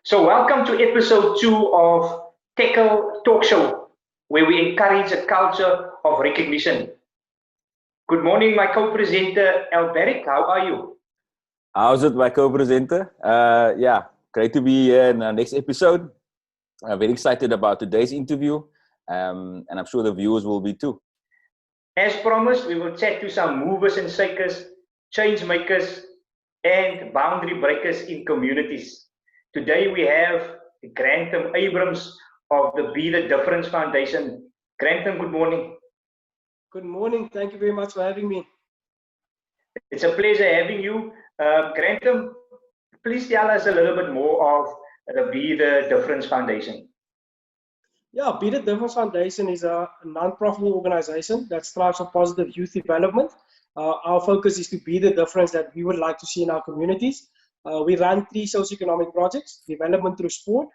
So welcome to episode 2 of Tackle Talk Show, where we encourage a culture of recognition. Good morning, my co-presenter, Alberic. How are you? How's it, my co-presenter? Great to be here in our next episode. I'm very excited about today's interview, and I'm sure the viewers will be too. As promised, we will chat to some movers and shakers, change makers, and boundary breakers in communities. Today we have Granthem Abrahams of the Be the Difference Foundation. Granthem, good morning. Good morning. Thank you very much for having me. It's a pleasure having you. Granthem, please tell us a little bit more of the Be the Difference Foundation. Yeah, Be the Difference Foundation is a non-profit organization that strives for positive youth development. Our focus is to be the difference that we would like to see in our communities. We run 3 socioeconomic projects: development through sport,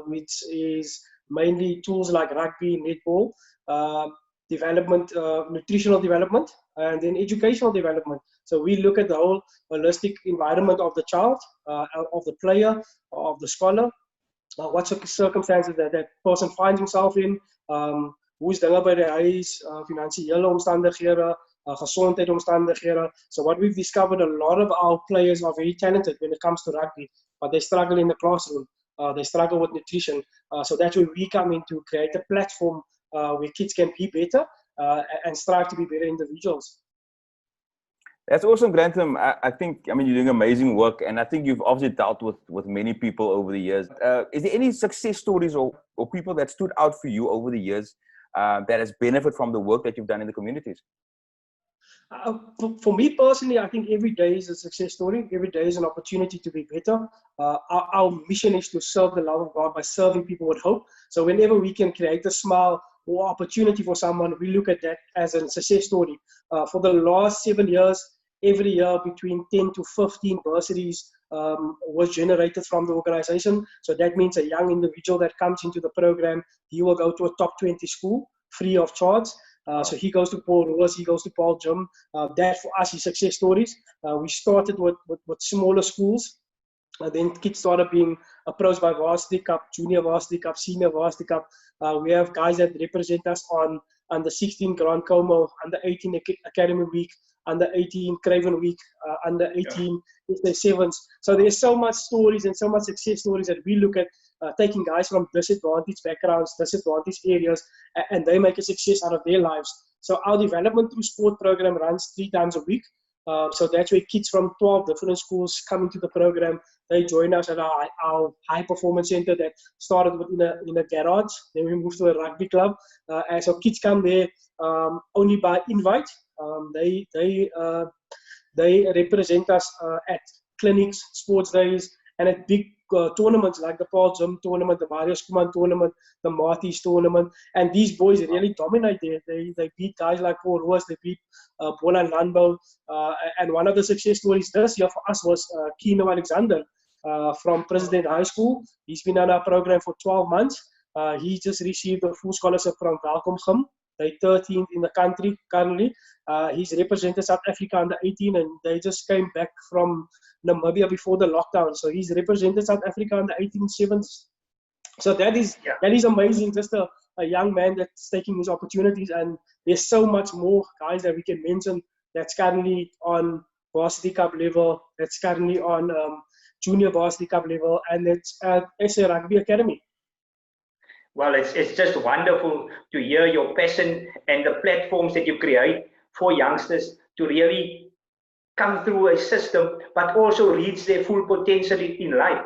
which is mainly tools like rugby, netball, development, nutritional development, and then educational development. So we look at the whole holistic environment of the child, of the player, of the scholar, what circumstances that person finds himself in, hoe is dinge by die huis, finansiële omstandighede, gezondheidsomstandighede. So what we've discovered, a lot of our players are very talented when it comes to rugby, but they struggle in the classroom. They struggle with nutrition. So that's where we come in to create a platform where kids can be better and strive to be better individuals. That's awesome, Granthem. I think, you're doing amazing work, and I think you've obviously dealt with many people over the years. Is there any success stories or people that stood out for you over the years that has benefited from the work that you've done in the communities? For me personally, I think every day is a success story. Every day is an opportunity to be better. Our mission is to serve the love of God by serving people with hope. So whenever we can create a smile or opportunity for someone, we look at that as a success story. For the last 7 years, every year between 10 to 15 bursaries was generated from the organization. So that means a young individual that comes into the program, he will go to a top 20 school free of charge. So he goes to Paul Roos, he goes to Paul Jim. That for us is success stories. We started with smaller schools. Then kids started being approached by Varsity Cup, Junior Varsity Cup, Senior Varsity Cup. We have guys that represent us on under 16 Grand Como, under 18 Academy Week, under 18 Craven Week, under 18 sevens. So there's so much stories and so much success stories that we look at, taking guys from disadvantaged backgrounds, disadvantaged areas, and they make a success out of their lives. So our development through sport program runs 3 times a week. So that's where kids from 12 different schools come into the program. They join us at our high performance center that started in a garage. Then we moved to a rugby club. And so kids come there only by invite. They represent us at clinics, sports days, and at big tournaments like the Paul Jim tournament, the Mario Skuman tournament, the Marty's tournament. And these boys really dominate there. They beat guys like Paul Roos, they beat Bolan Landbou. And one of the success stories this year for us was Kino Alexander from President High School. He's been on our program for 12 months. He just received a full scholarship from Welkom Gym. They're 13th in the country currently. He's represented South Africa under 18, and they just came back from Namibia before the lockdown. So he's represented South Africa under 18 sevens. So that is amazing. Just a young man that's taking his opportunities, and there's so much more guys that we can mention that's currently on Varsity Cup level, that's currently on Junior Varsity Cup level, and it's at SA Rugby Academy. Well, it's just wonderful to hear your passion and the platforms that you create for youngsters to really come through a system, but also reach their full potential in life.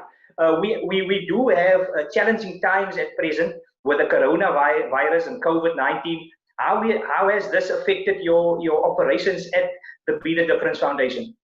We do have challenging times at present with the coronavirus and COVID-19. How has this affected your operations at the Be the Difference Foundation?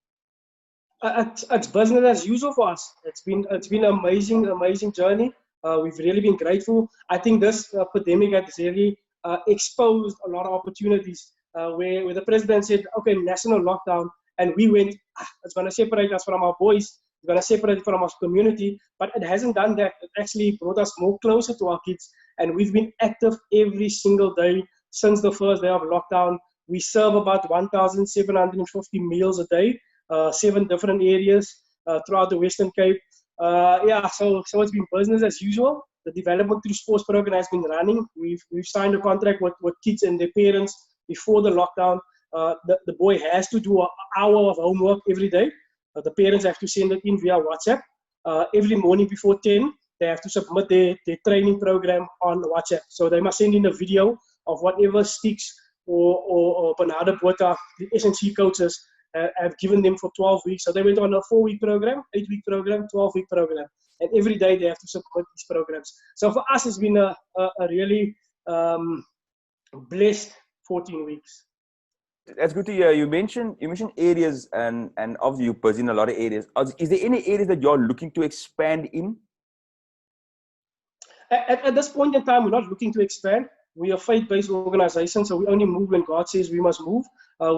It's business as usual for us. It's been an amazing journey. We've really been grateful. I think this pandemic has really exposed a lot of opportunities where the president said, okay, national lockdown, and we went, it's going to separate us from our boys, it's going to separate from our community, but it hasn't done that. It actually brought us more closer to our kids, and we've been active every single day since the first day of lockdown. We serve about 1,750 meals a day, 7 different areas throughout the Western Cape. Yeah, so it's been business as usual. The development through sports program has been running. We've signed a contract with kids and their parents before the lockdown. The boy has to do an hour of homework every day. The parents have to send it in via WhatsApp. Every morning before 10, they have to submit their training program on WhatsApp. So they must send in a video of whatever sticks or Bernardo Bota, the SNC coaches, have given them for 12 weeks. So they went on a 4-week program, 8-week program, 12-week program. And every day they have to support these programs. So for us, it's been a really blessed 14 weeks. That's good to hear. You mentioned areas, and obviously you're busy in a lot of areas. Is there any areas that you're looking to expand in? At this point in time, we're not looking to expand. We are a faith-based organization, so we only move when God says we must move.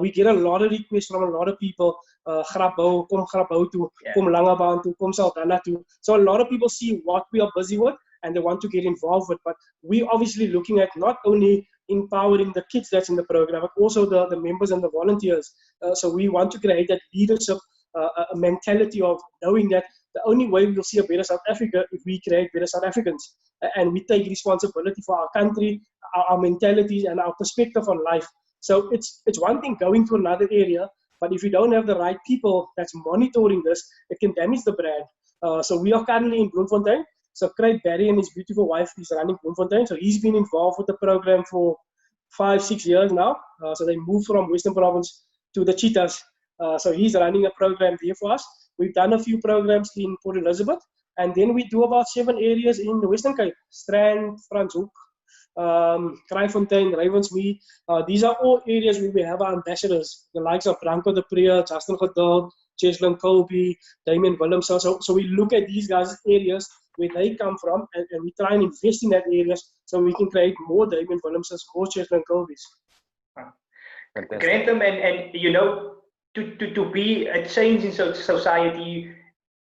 We get a lot of requests from a lot of people. Grabou, kom Grabou toe, kom Langebaan toe, kom Saldanha toe. So a lot of people see what we are busy with and they want to get involved with. But we're obviously looking at not only empowering the kids that's in the program, but also the members and the volunteers. So we want to create that leadership a mentality of knowing that the only way we'll see a better South Africa if we create better South Africans. And we take responsibility for our country, our mentalities, and our perspective on life. So it's one thing going to another area, but if you don't have the right people that's monitoring this, it can damage the brand. So we are currently in Bloemfontein. So Craig Barry and his beautiful wife is running Bloemfontein. So he's been involved with the program for 5-6 years now. So they moved from Western Province to the Cheetahs. So he's running a program there for us. We've done a few programs in Port Elizabeth, and then we do about 7 areas in the Western Cape: Strand, Franshoek, Kraaifontein, Ravensmead. These are all areas where we have our ambassadors, the likes of Branko de Preer, Justin Geduld, Cheslin Colby, Damien Willems. So we look at these guys' areas where they come from, and we try and invest in that areas so we can create more Damien Willemses, more Cheslin Colbys. Grantham, and you know, to be a change in society,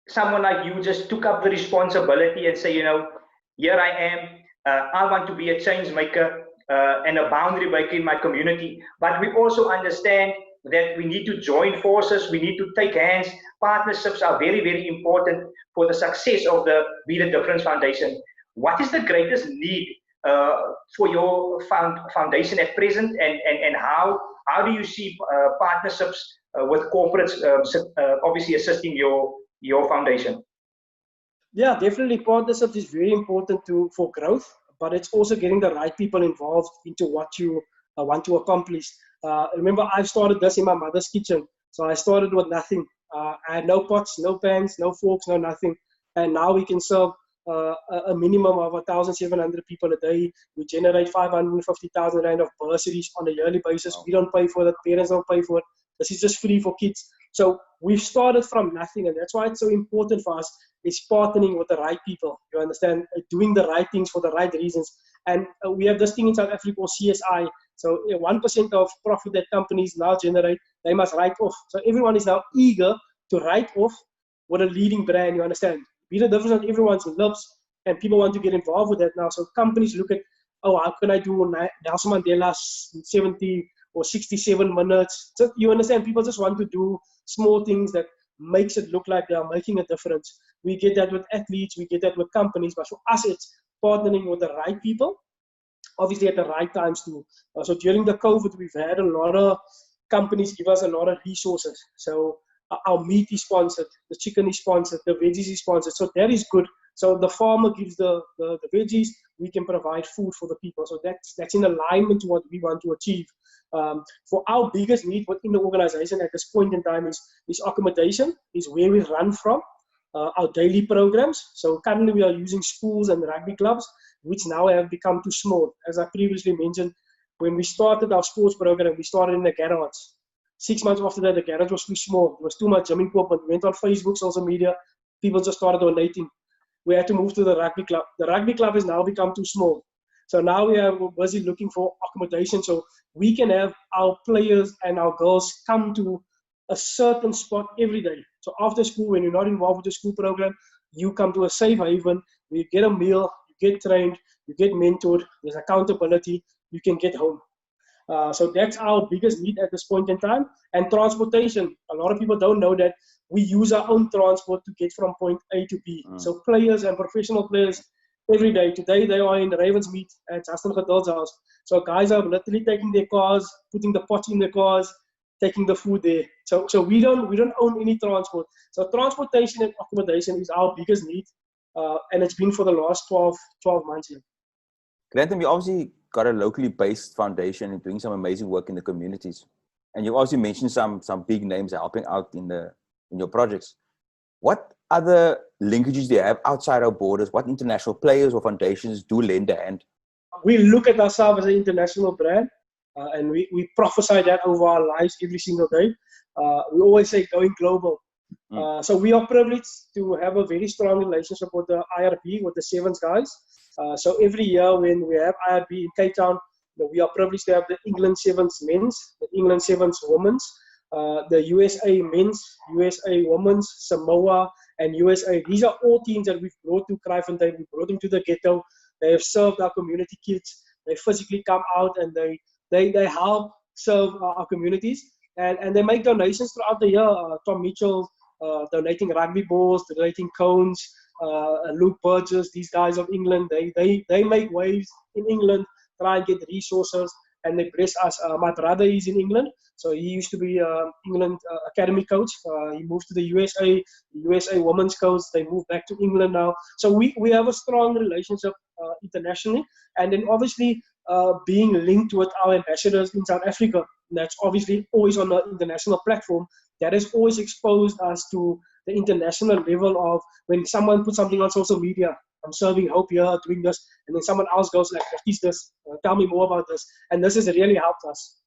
someone like you just took up the responsibility and say, you know, here I am, I want to be a change maker and a boundary breaker in my community. But we also understand that we need to join forces, we need to take hands. Partnerships are very, very important for the success of the Be the Difference Foundation. What is the greatest need for your foundation at present, and how do you see partnerships with corporates obviously assisting your foundation? Yeah, definitely partnership is very important for growth, but it's also getting the right people involved into what you want to accomplish. Remember, I started this in my mother's kitchen. So I started with nothing. I had no pots, no pans, no forks, no nothing. And now we can serve a minimum of 1,700 people a day. We generate 550,000 rand of bursaries on a yearly basis. We don't pay for that. Parents don't pay for it. This is just free for kids. So we've started from nothing, and that's why it's so important for us is partnering with the right people. You understand? Doing the right things for the right reasons. And we have this thing in South Africa called CSI. So 1% of profit that companies now generate, they must write off. So everyone is now eager to write off with a leading brand, you understand? Be the difference on everyone's lips, and people want to get involved with that now. So companies look at, oh, how can I do Nelson Mandela's 70 or 67 minutes? So you understand, people just want to do small things that makes it look like they are making a difference. We get that with athletes, we get that with companies, but for us, it's partnering with the right people, obviously at the right times too. So during the COVID, we've had a lot of companies give us a lot of resources. So our meat is sponsored, the chicken is sponsored, the veggies is sponsored. So that is good. So the farmer gives the veggies, we can provide food for the people. So that's in alignment to what we want to achieve. For our biggest need within the organization at this point in time is accommodation, is where we run from. Our daily programs. So currently we are using schools and rugby clubs, which now have become too small. As I previously mentioned, when we started our sports program, we started in the garage. 6 months after that, the garage was too small. There was too much gym equipment. We went on Facebook, social media. People just started donating. We had to move to the rugby club. The rugby club has now become too small. So now we are busy looking for accommodation so we can have our players and our girls come to a certain spot every day. So after school, when you're not involved with the school program, you come to a safe haven, you get a meal, you get trained, you get mentored, there's accountability, you can get home. So that's our biggest need at this point in time. And transportation. A lot of people don't know that we use our own transport to get from point A to B. So players and professional players every day. Today they are in Ravens meet at Justin Gedul's house. So guys are literally taking their cars, putting the pots in their cars, taking the food there. So we don't own any transport. So transportation and accommodation is our biggest need, and it's been for the last 12 months here. Granthem, you obviously got a locally based foundation and doing some amazing work in the communities. And you also mentioned some big names helping out in your projects. What other linkages do you have outside our borders? What international players or foundations do lend a hand? We look at ourselves as an international brand, and we prophesy that over our lives every single day. We always say going global. So we are privileged to have a very strong relationship with the IRB, with the Sevens guys. So every year when we have IRB in Cape Town, we are privileged to have the England Sevens men's, the England Sevens women's, the USA men's, USA women's, Samoa, and USA. These are all teams that we've brought to Granthem. We brought them to the ghetto. They have served our community kids. They physically come out and they help serve our communities. And they make donations throughout the year. Tom Mitchell donating rugby balls, donating cones. Luke Burgess, these guys of England, they make waves in England, try and get resources, and they bless us. My brother is in England, so he used to be England academy coach. He moved to the USA women's coach. They moved back to England now. So we have a strong relationship internationally, and then obviously being linked with our ambassadors in South Africa. That's obviously always on the international platform. That has always exposed us to the international level of when someone puts something on social media. I'm serving hope here, doing this, and then someone else goes like, "What is this? Tell me more about this." And this has really helped us.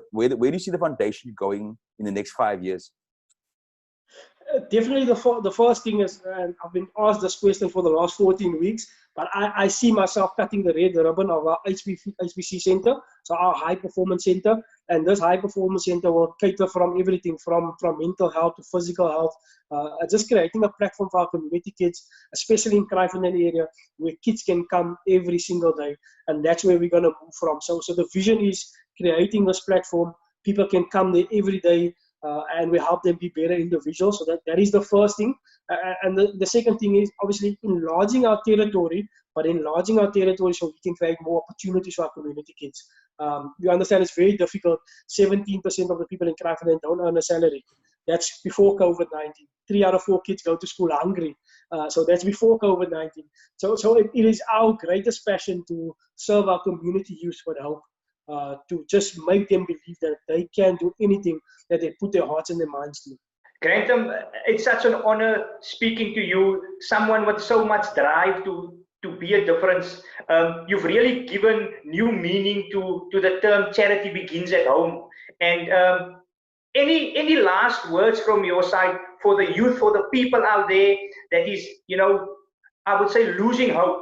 Where do you see the foundation going in the next 5 years? Definitely the first thing is, and I've been asked this question for the last 14 weeks, but I see myself cutting the red ribbon of our HPC center, so our high performance center. And this high performance center will cater from everything from mental health to physical health, just creating a platform for our community kids, especially in Granthem area, where kids can come every single day. And that's where we're going to move from. So the vision is creating this platform. People can come there every day, and we help them be better individuals. So that is the first thing. And the second thing is obviously enlarging our territory, but enlarging our territory so we can create more opportunities for our community kids. You understand it's very difficult. 17% of the people in Granthem don't earn a salary. That's before COVID-19. 3 out of 4 kids go to school hungry. So that's before COVID-19. So it is our greatest passion to serve our community youth with hope. To just make them believe that they can do anything that they put their hearts and their minds to. Grantham, it's such an honor speaking to you, someone with so much drive to be a difference. You've really given new meaning to the term charity begins at home. And any last words from your side for the youth, for the people out there that is, I would say losing hope?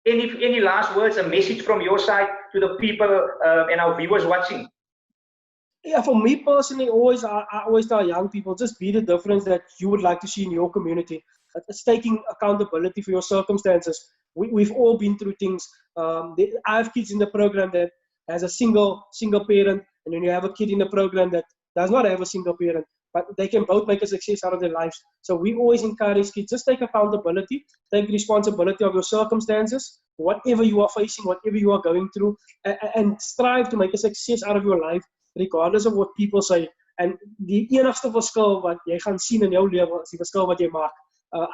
Any last words, a message from your side to the people and our viewers watching? Yeah, for me personally, I always tell young people, just be the difference that you would like to see in your community. It's taking accountability for your circumstances. We've all been through things. I have kids in the program that has a single parent, and then you have a kid in the program that does not have a single parent, but they can both make a success out of their lives. So we always encourage kids, just take accountability, take responsibility of your circumstances, whatever you are facing, whatever you are going through, and strive to make a success out of your life, regardless of what people say. And die enigste verskil wat jy gaan sien in jou lewe is die verskil wat jy maak.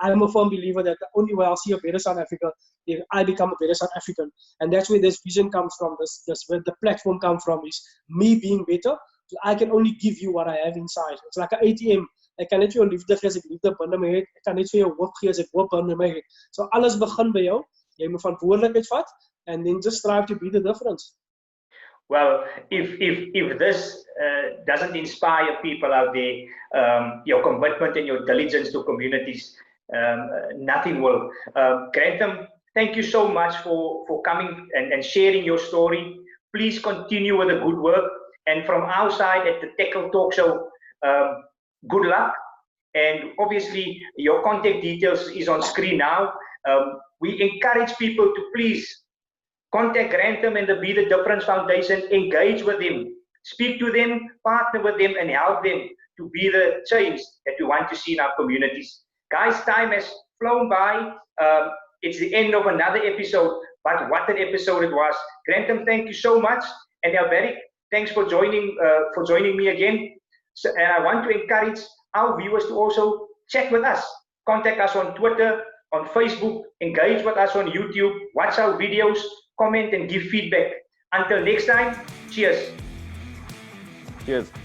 I'm a firm believer that the only way I'll see a better South Africa if I become a better South African. And that's where this vision comes from, this where the platform comes from, is me being better. So I can only give you what I have inside. It's like an ATM. Ek kan net vir jou liefde gee as ek liefde binne my het. Ek kan net vir jou hoop gee as ek hoop binne my het. So alles begin by jou. Jy moet verantwoordelikheid vat, and then just strive to be the difference. Well, if this doesn't inspire people out there, your commitment and your diligence to communities, nothing will. Granthem, thank you so much for coming and sharing your story. Please continue with the good work. And from our side at the Tackle Talk Show, good luck. And obviously, your contact details is on screen now. We encourage people to please contact Granthem and the Be the Difference Foundation, engage with them, speak to them, partner with them, and help them to be the change that we want to see in our communities. Guys, time has flown by. It's the end of another episode, but what an episode it was. Granthem, thank you so much. And Alberic, thanks for joining me again. So, and I want to encourage our viewers to also chat with us. Contact us on Twitter, on Facebook, engage with us on YouTube, watch our videos, comment and give feedback. Until next time, cheers. Cheers.